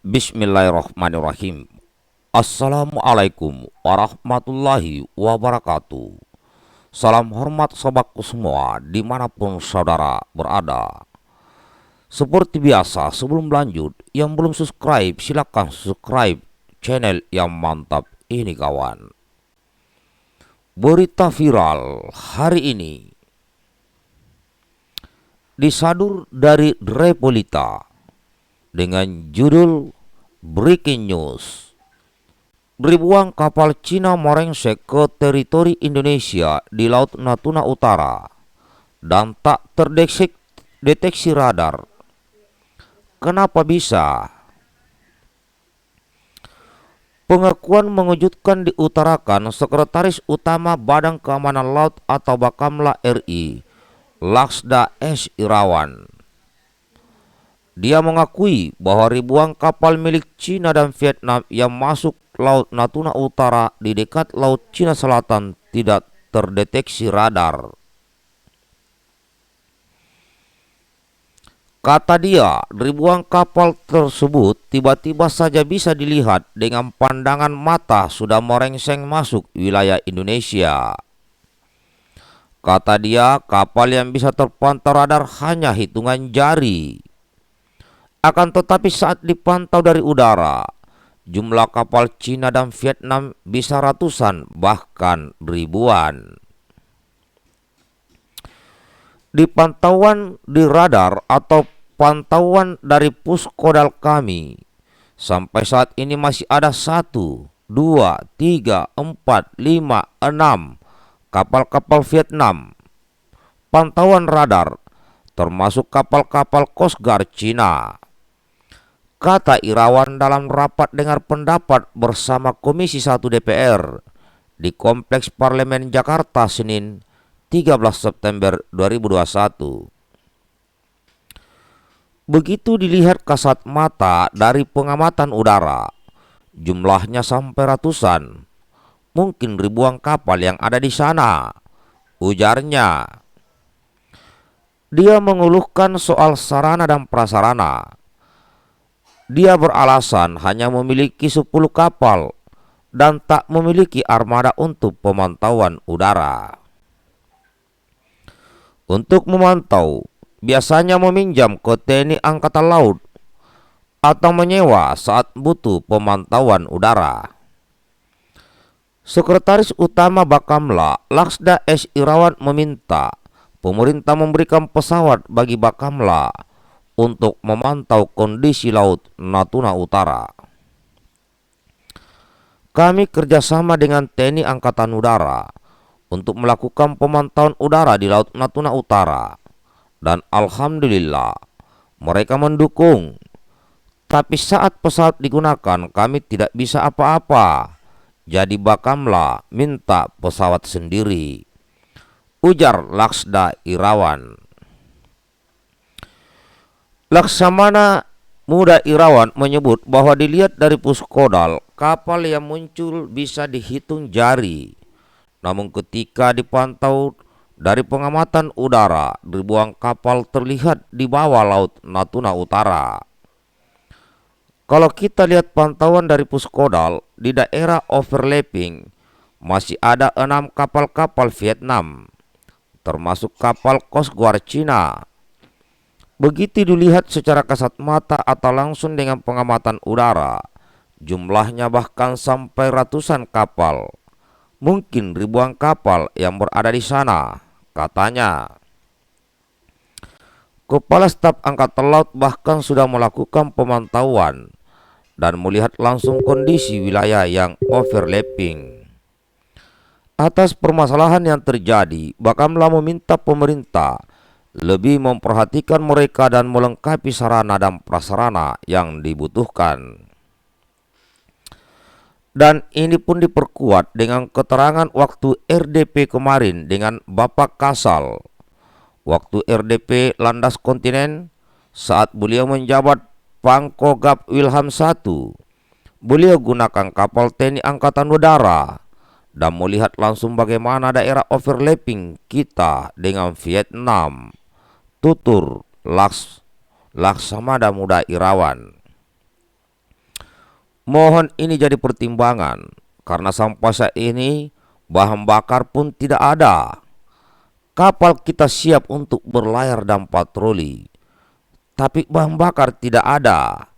Bismillahirrahmanirrahim. Assalamualaikum warahmatullahi wabarakatuh. Salam hormat sobatku semua dimanapun saudara berada. Seperti biasa, sebelum lanjut, yang belum subscribe silahkan subscribe channel yang mantap ini kawan. Berita viral hari ini disadur dari Repolita dengan judul Breaking News. Ribuan kapal Cina merengsek ke teritori Indonesia di Laut Natuna Utara dan tak terdeteksi radar. Kenapa bisa? Pengakuan mengejutkan diutarakan Sekretaris Utama Badan Keamanan Laut atau Bakamla RI, Laksda S. Irawan. Dia mengakui bahwa ribuan kapal milik Cina dan Vietnam yang masuk Laut Natuna Utara di dekat Laut Cina Selatan tidak terdeteksi radar. Kata dia, ribuan kapal tersebut tiba-tiba saja bisa dilihat dengan pandangan mata sudah merengseng masuk wilayah Indonesia. Kata dia, kapal yang bisa terpantau radar hanya hitungan jari. Akan tetapi saat dipantau dari udara, jumlah kapal Cina dan Vietnam bisa ratusan bahkan ribuan. Di pantauan di radar atau pantauan dari puskodal kami, sampai saat ini masih ada 1, 2, 3, 4, 5, 6 kapal-kapal Vietnam. Pantauan radar termasuk kapal-kapal Coast Guard Cina. Kata Irawan dalam rapat dengar pendapat bersama Komisi 1 DPR di Kompleks Parlemen Jakarta Senin 13 September 2021. Begitu dilihat kasat mata dari pengamatan udara, jumlahnya sampai ratusan, mungkin ribuan kapal yang ada di sana, ujarnya. Dia mengeluhkan soal sarana dan prasarana. Dia beralasan hanya memiliki 10 kapal dan tak memiliki armada untuk pemantauan udara. Untuk memantau, biasanya meminjam ke TNI Angkatan Laut atau menyewa saat butuh pemantauan udara. Sekretaris Utama Bakamla, Laksda S. Irawan meminta pemerintah memberikan pesawat bagi Bakamla untuk memantau kondisi Laut Natuna Utara. Kami kerjasama dengan TNI Angkatan Udara untuk melakukan pemantauan udara di Laut Natuna Utara, dan alhamdulillah mereka mendukung. Tapi saat pesawat digunakan kami tidak bisa apa-apa, jadi Bakamla minta pesawat sendiri, ujar Laksda Irawan. Laksamana Muda Irawan menyebut bahwa dilihat dari puskodal, kapal yang muncul bisa dihitung jari. Namun ketika dipantau dari pengamatan udara, ribuan kapal terlihat di bawah Laut Natuna Utara. Kalau kita lihat pantauan dari puskodal, di daerah overlapping masih ada 6 kapal-kapal Vietnam, termasuk kapal Coast Guard Cina. Begitu dilihat secara kasat mata atau langsung dengan pengamatan udara, jumlahnya bahkan sampai ratusan kapal, mungkin ribuan kapal yang berada di sana, katanya. Kepala Staf Angkatan Laut bahkan sudah melakukan pemantauan dan melihat langsung kondisi wilayah yang overlapping. Atas permasalahan yang terjadi, Bakamla meminta pemerintah lebih memperhatikan mereka dan melengkapi sarana dan prasarana yang dibutuhkan. Dan ini pun diperkuat dengan keterangan waktu RDP kemarin dengan Bapak Kasal. Waktu RDP Landas Kontinen saat beliau menjabat Pangkogap Wilham I, beliau gunakan kapal TNI Angkatan Udara dan melihat langsung bagaimana daerah overlapping kita dengan Vietnam, tutur Laksamana Muda Irawan. Mohon ini jadi pertimbangan, karena sampai saat ini bahan bakar pun tidak ada. Kapal kita siap untuk berlayar dan patroli, tapi bahan bakar tidak ada.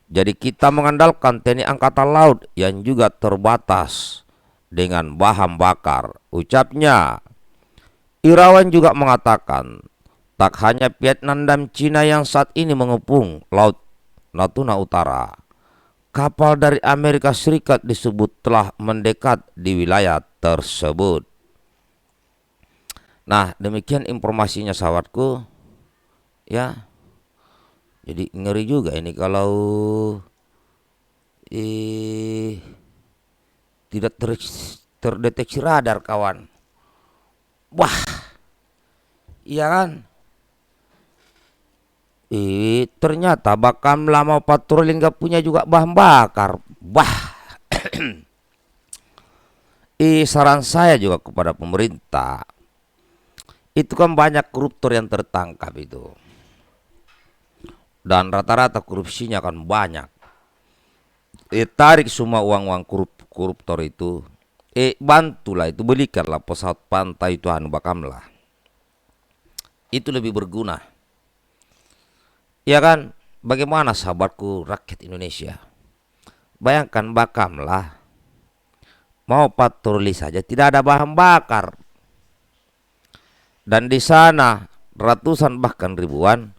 Jadi kita mengandalkan TNI Angkatan Laut yang juga terbatas dengan bahan bakar, ucapnya. Irawan juga mengatakan, tak hanya Vietnam dan Cina yang saat ini mengepung Laut Natuna Utara. Kapal dari Amerika Serikat disebut telah mendekat di wilayah tersebut. Nah, demikian informasinya sahabatku. Ya, jadi ngeri juga ini kalau tidak terdeteksi radar, kawan. Wah, iya kan? Ternyata Bakamla mau patroli nggak punya juga bahan bakar. Wah, saran saya juga kepada pemerintah, itu kan banyak koruptor yang tertangkap itu, dan rata-rata korupsinya kan banyak. Tarik semua uang-uang koruptor itu, bantulah itu, belikanlah pesawat pantai itu Bakamla, itu lebih berguna. Ya kan? Bagaimana sahabatku rakyat Indonesia? Bayangkan Bakamla mau patroli saja tidak ada bahan bakar. Dan di sana ratusan bahkan ribuan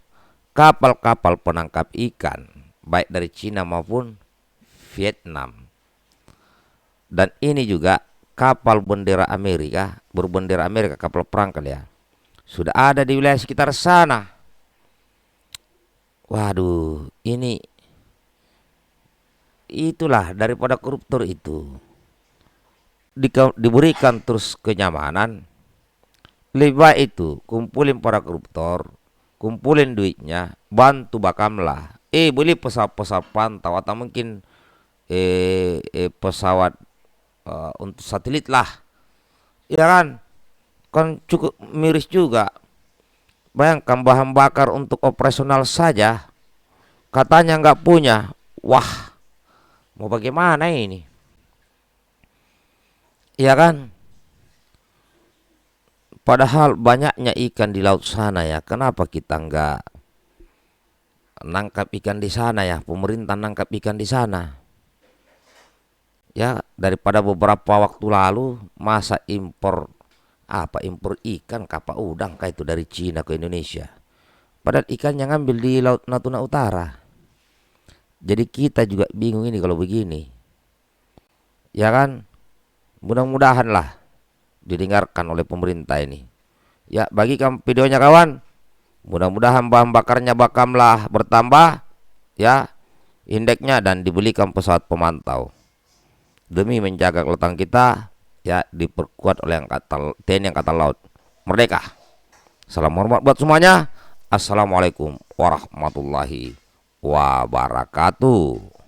kapal-kapal penangkap ikan, baik dari Cina maupun Vietnam. Dan ini juga kapal bendera Amerika, berbendera Amerika, kapal perang kali ya, sudah ada di wilayah sekitar sana. Waduh, ini itulah daripada koruptor itu diberikan terus kenyamanan. Lebih baik itu kumpulin para koruptor, kumpulin duitnya, bantu Bakamla. Beli pesawat-pesawat pantau atau mungkin pesawat untuk satelit lah. Ya kan? Kan cukup miris juga. Bayangkan bahan bakar untuk operasional saja katanya nggak punya. Wah, mau bagaimana ini? Ya kan? Padahal banyaknya ikan di laut sana ya. Kenapa kita nggak nangkap ikan di sana ya? Pemerintah nangkap ikan di sana. Ya, daripada beberapa waktu lalu masa impor ikan kapal udang kayak itu dari Cina ke Indonesia. Padahal ikannya ngambil di Laut Natuna Utara. Jadi kita juga bingung ini kalau begini. Ya kan? Mudah-mudahan lah didengarkan oleh pemerintah ini. Ya, bagikan videonya kawan. Mudah-mudahan bahan bakarnya Bakamla bertambah ya indeksnya, dan dibelikan pesawat pemantau demi menjaga kelautan kita ya, diperkuat oleh TNI Angkatan Laut Merdeka. Salam hormat buat semuanya. Assalamualaikum warahmatullahi wabarakatuh.